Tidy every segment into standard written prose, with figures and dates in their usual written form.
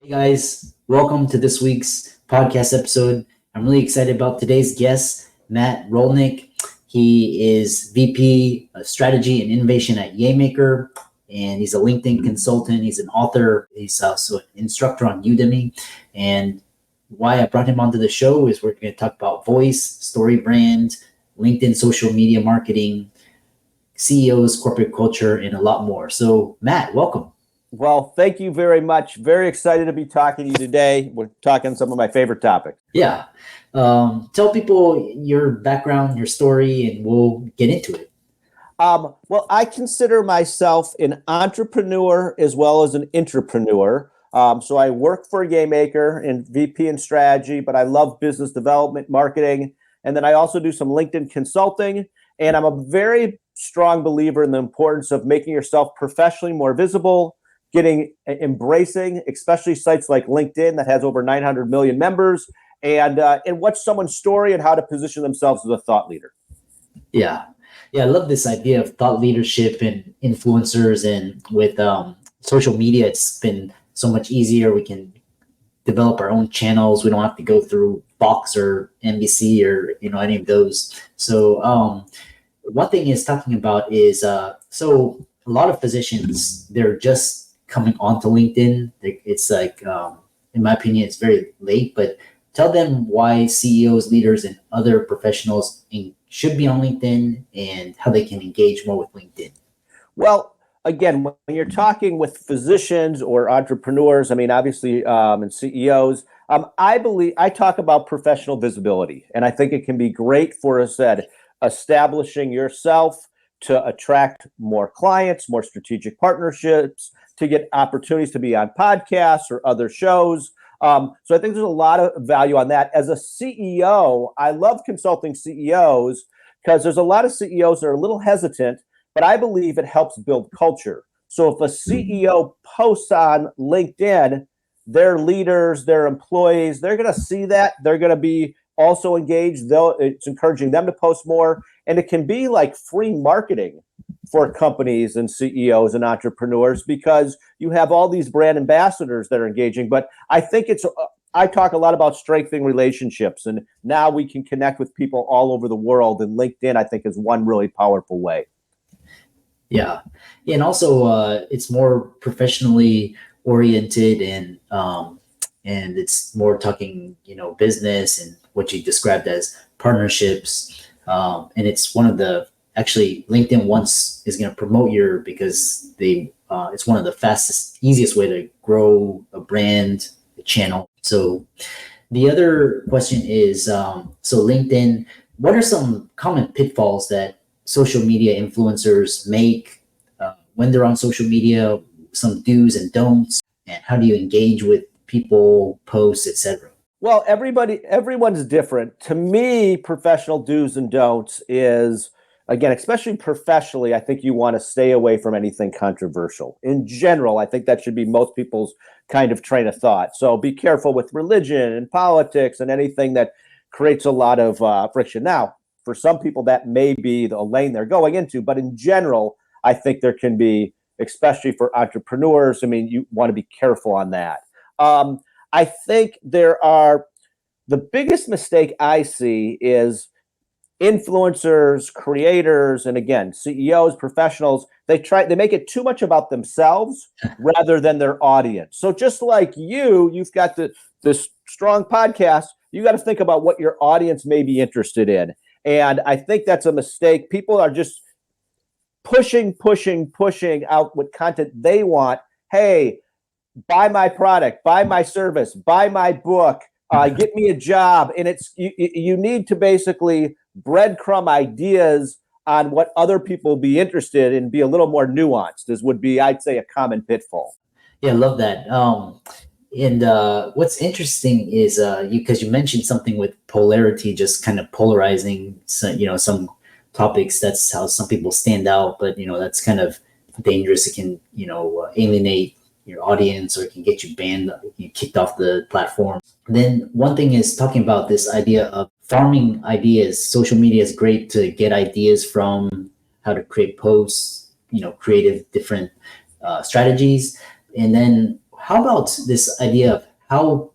Hey guys, welcome to this week's podcast episode. I'm really excited about today's guest, Matt Rolnick. He is VP of Strategy and Innovation at YayMaker, and he's a LinkedIn consultant. He's an author. He's also an instructor on Udemy. And why I brought him onto the show is we're going to talk about voice, story brand, LinkedIn social media marketing, CEOs, corporate culture, and a lot more. So, Matt, welcome. Well, thank you very much. Very excited to be talking to you today. We're talking some of my favorite topics. Yeah. Tell people your background, your story, and we'll get into it. Well, I consider myself an entrepreneur as well as an intrapreneur. So I work for YayMaker in VP and strategy, but I love business development, marketing, and then I also do some LinkedIn consulting. And I'm a very strong believer in the importance of making yourself professionally more visible, embracing, especially sites like LinkedIn that has over 900 million members, and what's someone's story and how to position themselves as a thought leader. Yeah. I love this idea of thought leadership and influencers, and with social media, it's been so much easier. We can develop our own channels. We don't have to go through Fox or NBC or any of those. So one thing is talking about is so a lot of physicians, they're just coming onto LinkedIn. It's like, in my opinion, it's very late, but tell them why CEOs, leaders, and other professionals should be on LinkedIn and how they can engage more with LinkedIn. Well, again, when you're talking with physicians or entrepreneurs, I mean, obviously, and CEOs, I talk about professional visibility, and I think it can be great for us at establishing yourself to attract more clients, more strategic partnerships, to get opportunities to be on podcasts or other shows. So I think there's a lot of value on that. As a CEO, I love consulting CEOs because there's a lot of CEOs that are a little hesitant, but I believe it helps build culture. So if a CEO posts on LinkedIn, their leaders, their employees, they're going to see that. They're going to be also engaged. It's encouraging them to post more. And it can be like free marketing for companies and CEOs and entrepreneurs because you have all these brand ambassadors that are engaging. But I think I talk a lot about strengthening relationships, and now we can connect with people all over the world. And LinkedIn, I think, is one really powerful way. Yeah. And also it's more professionally oriented, and it's more talking, business and what you described as partnerships. And it's one of the, actually, LinkedIn is going to promote because it's one of the fastest, easiest way to grow a brand, a channel. So the other question is, so LinkedIn, what are some common pitfalls that social media influencers make when they're on social media, some do's and don'ts, and how do you engage with people, posts, etc.? Well, everyone's different. To me, professional do's and don'ts is, again, especially professionally, I think you want to stay away from anything controversial. In general, I think that should be most people's kind of train of thought. So be careful with religion and politics and anything that creates a lot of friction. Now, for some people, that may be the lane they're going into. But in general, I think there can be, especially for entrepreneurs, I mean, you want to be careful on that. I think the biggest mistake I see is influencers, creators, and again, CEOs, professionals, they make it too much about themselves rather than their audience. So just like you've got this strong podcast, you got to think about what your audience may be interested in. And I think that's a mistake. People are just pushing out what content they want. Hey, buy my product, buy my service, buy my book, get me a job. And you need to basically breadcrumb ideas on what other people will be interested in, be a little more nuanced. This would be, I'd say, a common pitfall. Yeah, I love that. And what's interesting is because you mentioned something with polarity, just kind of polarizing some topics. That's how some people stand out, but that's kind of dangerous. It can alienate your audience, or it can get you banned, kicked off the platform. And then one thing is talking about this idea of farming ideas. Social media is great to get ideas from, how to create posts, creative different strategies. And then how about this idea of how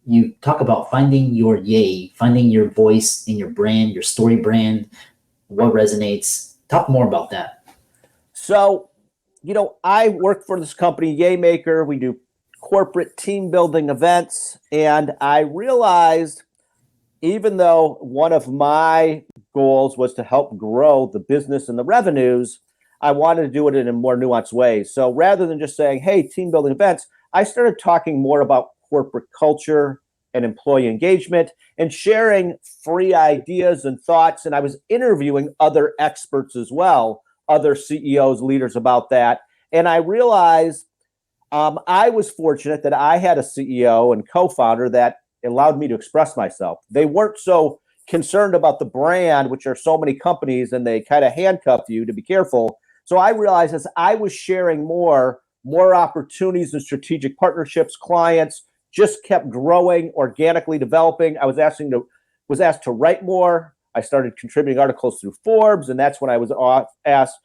you talk about finding your yay, finding your voice in your brand, your story brand, what resonates? Talk more about that. So, I work for this company, YayMaker. We do corporate team building events. And I realized, even though one of my goals was to help grow the business and the revenues, I wanted to do it in a more nuanced way. So rather than just saying, hey, team building events, I started talking more about corporate culture and employee engagement and sharing free ideas and thoughts. And I was interviewing other experts as well, other CEOs, leaders about that. And I realized I was fortunate that I had a CEO and co-founder that allowed me to express myself. They weren't so concerned about the brand, which are so many companies, and they kind of handcuff you to be careful. So I realized as I was sharing more opportunities and strategic partnerships, clients just kept growing, organically developing. I was asked to write more. I started contributing articles through Forbes, and that's when I was asked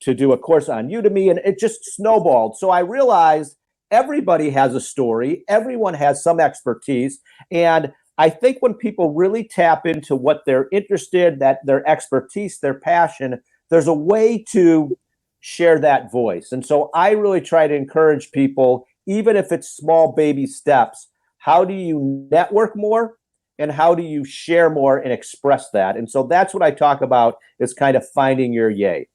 to do a course on Udemy, and it just snowballed. So I realized everybody has a story, everyone has some expertise, and I think when people really tap into what they're interested, that their expertise, their passion, there's a way to share that voice. And so I really try to encourage people, even if it's small baby steps, how do you network more and how do you share more and express that? And so that's what I talk about, is kind of finding your yay.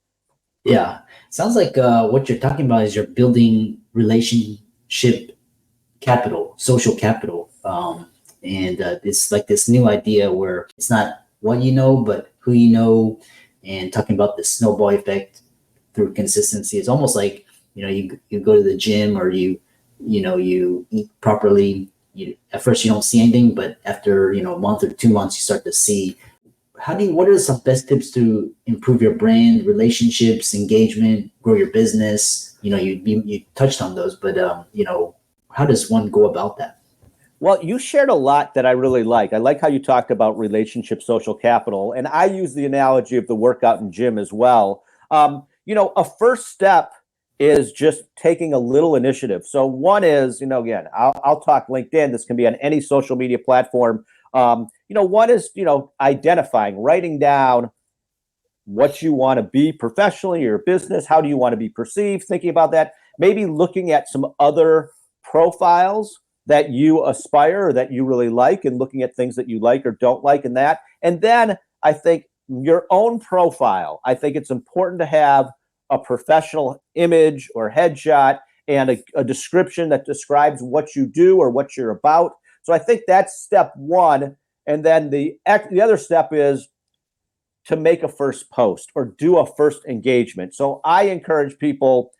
Yeah, sounds like what you're talking about is you're building relationship capital, social capital, and it's like this new idea where it's not what you know, but who you know, and talking about the snowball effect through consistency. It's almost like you go to the gym, or you eat properly. At first you don't see anything, but after a month or 2 months, you start to see. What are some best tips to improve your brand, relationships, engagement, grow your business? You touched on those, but how does one go about that? Well, you shared a lot that I really like. I like how you talked about relationship social capital, and I use the analogy of the workout and gym as well. A first step is just taking a little initiative. So one is, again, I'll talk LinkedIn. This can be on any social media platform. One is, identifying, writing down what you want to be professionally, your business. How do you want to be perceived? Thinking about that, maybe looking at some other profiles that you aspire or that you really like, and looking at things that you like or don't like in that. And then I think your own profile, I think it's important to have a professional image or headshot and a description that describes what you do or what you're about. So I think that's step one. And then the other step is to make a first post or do a first engagement. So I encourage people,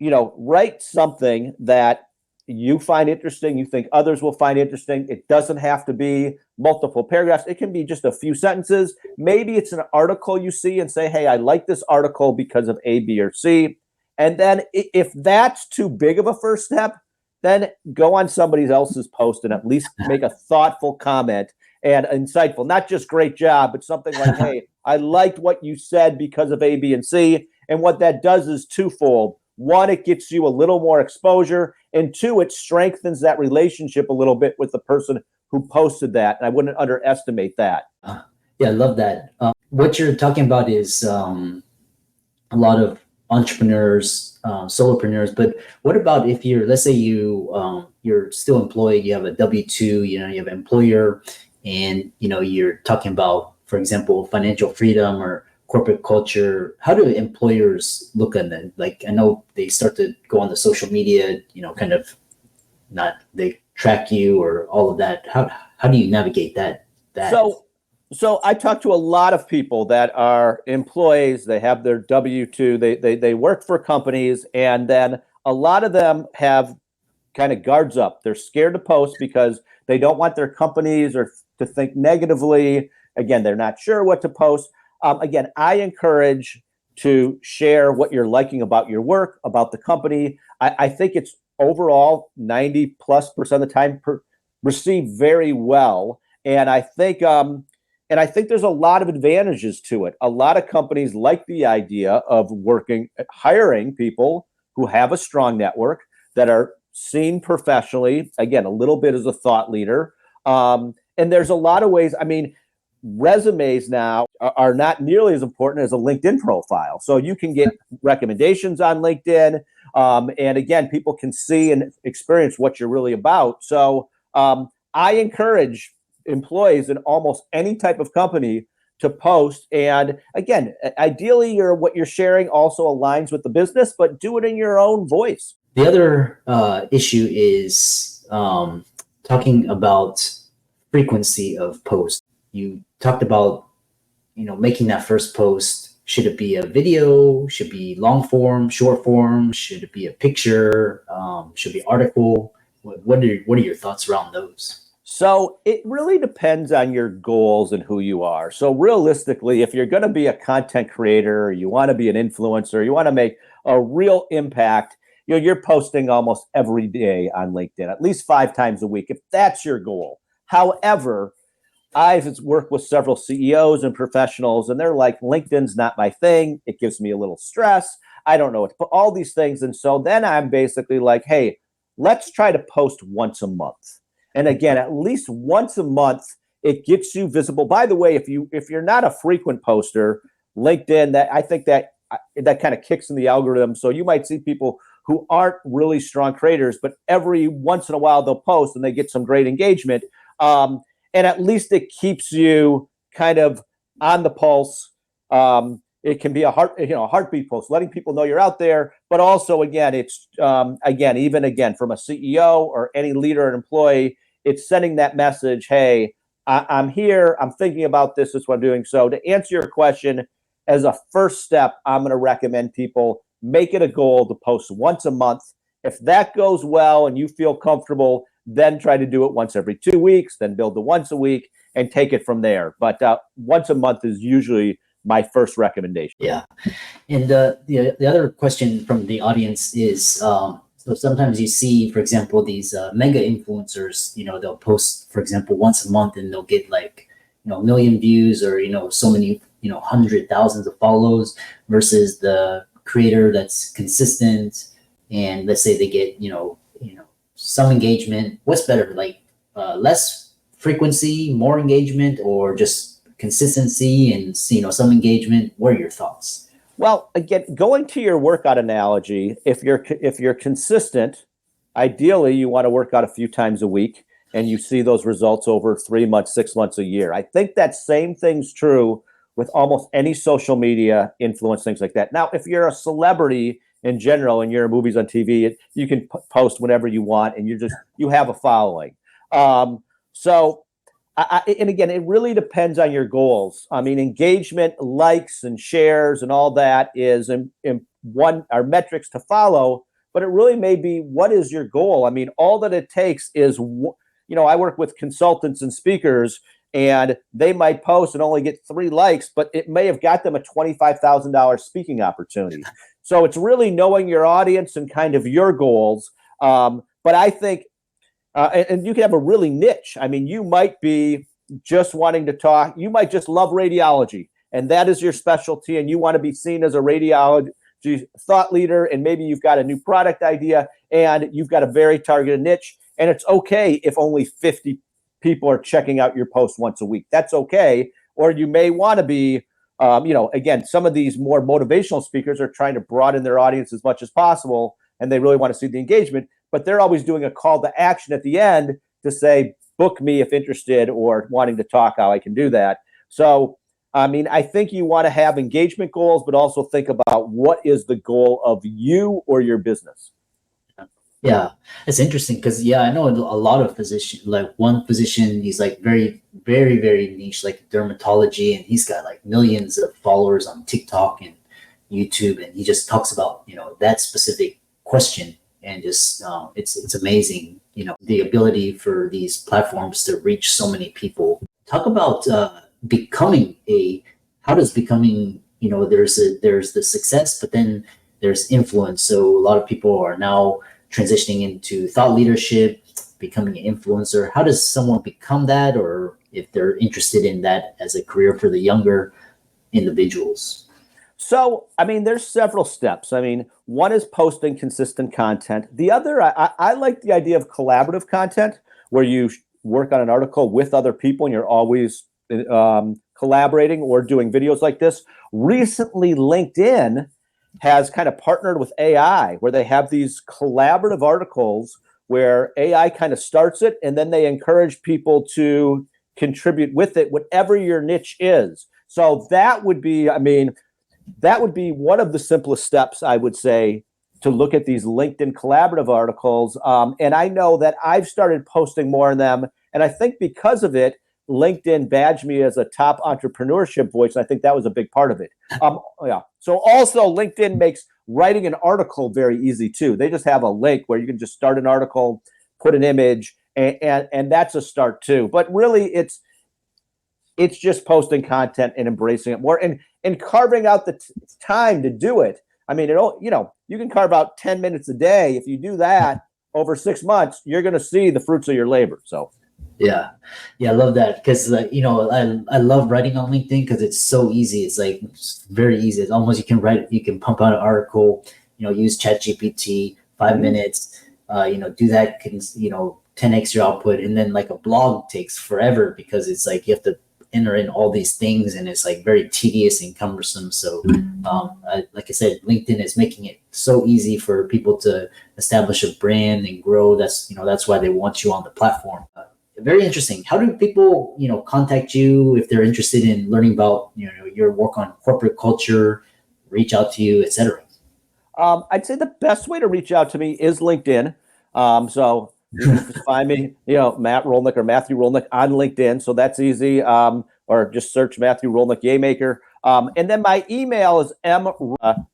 write something that you find interesting, you think others will find interesting. It doesn't have to be multiple paragraphs. It can be just a few sentences. Maybe it's an article you see and say, hey, I like this article because of A, B, or C. And then if that's too big of a first step, then go on somebody else's post and at least make a thoughtful comment and insightful, not just great job, but something like, hey, I liked what you said because of A, B, and C. And what that does is twofold. One, it gets you a little more exposure. And two, it strengthens that relationship a little bit with the person who posted that. And I wouldn't underestimate that. Yeah, I love that. What you're talking about is a lot of entrepreneurs, solopreneurs. But what about if let's say you're still employed, you have a W-2, you have an employer, and you're talking about, for example, financial freedom or corporate culture. How do employers look at that? Like, I know they start to go on the social media, kind of they track you or all of that. How do you navigate that? So I talk to a lot of people that are employees. They have their W-2. They work for companies, and then a lot of them have kind of guards up. They're scared to post because they don't want their companies or to think negatively. Again, they're not sure what to post. Again, I encourage to share what you're liking about your work, about the company. I think it's overall 90+% of the time received very well. And I think there's a lot of advantages to it. A lot of companies like the idea of hiring people who have a strong network, that are seen professionally, again, a little bit as a thought leader. And there's a lot of ways. I mean, resumes now are not nearly as important as a LinkedIn profile. So you can get recommendations on LinkedIn. And again, people can see and experience what you're really about. So I encourage employees in almost any type of company to post. And again, ideally, what you're sharing also aligns with the business, but do it in your own voice. The other issue is talking about frequency of posts. You talked about, making that first post. Should it be a video? Should it be long form, short form? Should it be a picture? Should it be article? What are your thoughts around those? So it really depends on your goals and who you are. So realistically, if you're going to be a content creator, you want to be an influencer, you want to make a real impact, you're posting almost every day on LinkedIn, at least 5 times a week, if that's your goal. However, I've worked with several CEOs and professionals, and they're like, LinkedIn's not my thing. It gives me a little stress. I don't know what to put, all these things. And so then I'm basically like, hey, let's try to post once a month. And again, at least once a month, it gets you visible. By the way, if you're not a frequent poster, LinkedIn, I think that kind of kicks in the algorithm. So you might see people who aren't really strong creators, but every once in a while they'll post and they get some great engagement. And at least it keeps you kind of on the pulse. It can be a heartbeat post, letting people know you're out there. But also, again, it's from a CEO or any leader or employee, it's sending that message, hey, I'm here, I'm thinking about this, is what I'm doing. So to answer your question, as a first step, I'm going to recommend people make it a goal to post once a month. If that goes well and you feel comfortable, then try to do it once every 2 weeks, then build to once a week and take it from there. But once a month is usually my first recommendation. Yeah. And the other question from the audience is, so sometimes you see, for example, these mega influencers, they'll post, for example, once a month and they'll get like, a million views or, so many, 100,000 of follows versus the creator that's consistent. And let's say they get, some engagement. What's better, like less frequency, more engagement, or just consistency and, some engagement? What are your thoughts? Well, again, going to your workout analogy, if you're consistent, ideally you want to work out a few times a week and you see those results over 3 months, 6 months, a year. I think that same thing's true with almost any social media influence, things like that. Now, if you're a celebrity in general and you're in movies on TV, you can post whenever you want and you have a following. And again, it really depends on your goals. I mean, engagement, likes, and shares, and all that is are metrics to follow. But it really may be, what is your goal? I mean, all that it takes is, I work with consultants and speakers, and they might post and only get 3 likes, but it may have got them a $25,000 speaking opportunity. So it's really knowing your audience and kind of your goals. But I think. And you can have a really niche. I mean, you might be just wanting to talk. You might just love radiology, and that is your specialty, and you want to be seen as a radiology thought leader, and maybe you've got a new product idea, and you've got a very targeted niche, and it's okay if only 50 people are checking out your post once a week. That's okay. Or you may want to be, again, some of these more motivational speakers are trying to broaden their audience as much as possible, and they really want to see the engagement. But they're always doing a call to action at the end to say, book me if interested, or wanting to talk how I can do that. So, I mean, I think you want to have engagement goals, but also think about what is the goal of you or your business. Yeah, it's interesting because, I know a lot of physicians, like one physician, he's like very, very, very niche, like dermatology, and he's got like millions of followers on TikTok and YouTube, and he just talks about, that specific question. And just it's amazing, the ability for these platforms to reach so many people. Talk about how does becoming, there's the success, but then there's influence. So a lot of people are now transitioning into thought leadership, becoming an influencer. How does someone become that, or if they're interested in that as a career for the younger individuals? So, I mean, there's several steps. I mean, one is posting consistent content. The other, I like the idea of collaborative content where you work on an article with other people and you're always collaborating or doing videos like this. Recently, LinkedIn has kind of partnered with AI where they have these collaborative articles where AI kind of starts it and then they encourage people to contribute with it, whatever your niche is. So that would be, I mean, that would be one of the simplest steps, I would say, to look at these LinkedIn collaborative articles. And I know that I've started posting more of them. And I think because of it, LinkedIn badged me as a top entrepreneurship voice. And I think that was a big part of it. Yeah. So also LinkedIn makes writing an article very easy too. They just have a link where you can just start an article, put an image, and that's a start too. But really it's just posting content and embracing it more and carving out the time to do it. I mean, you can carve out 10 minutes a day. If you do that over 6 months, you're going to see the fruits of your labor. So, yeah, I love that because I love writing on LinkedIn because it's so easy. It's like it's very easy. It's almost you can pump out an article. Use ChatGPT 5 minutes. Do that. Can 10x your output, and then like a blog takes forever because it's like you have to enter in all these things and it's like very tedious and cumbersome. So like I said, LinkedIn is making it so easy for people to establish a brand and grow. That's why they want you on the platform. Very interesting. How do people contact you if they're interested in learning about your work on corporate culture, reach out to you, etc.? I'd say the best way to reach out to me is LinkedIn. So you can just find me, Matt Rolnick or Matthew Rolnick on LinkedIn. So that's easy. Or just search Matthew Rolnick, YayMaker. And then my email is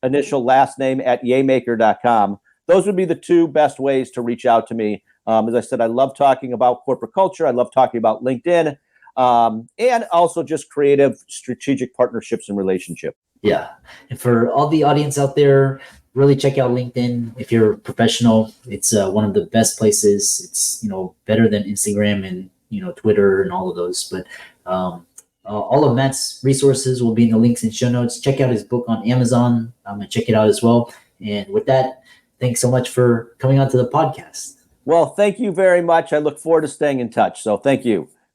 initial last name @yaymaker.com. Those would be the two best ways to reach out to me. As I said, I love talking about corporate culture. I love talking about LinkedIn, and also just creative strategic partnerships and relationships. Yeah. And for all the audience out there, really check out LinkedIn. If you're a professional, it's one of the best places. It's, better than Instagram and, Twitter and all of those. But all of Matt's resources will be in the links and show notes. Check out his book on Amazon. I'm going to check it out as well. And with that, thanks so much for coming on to the podcast. Well, thank you very much. I look forward to staying in touch. So thank you.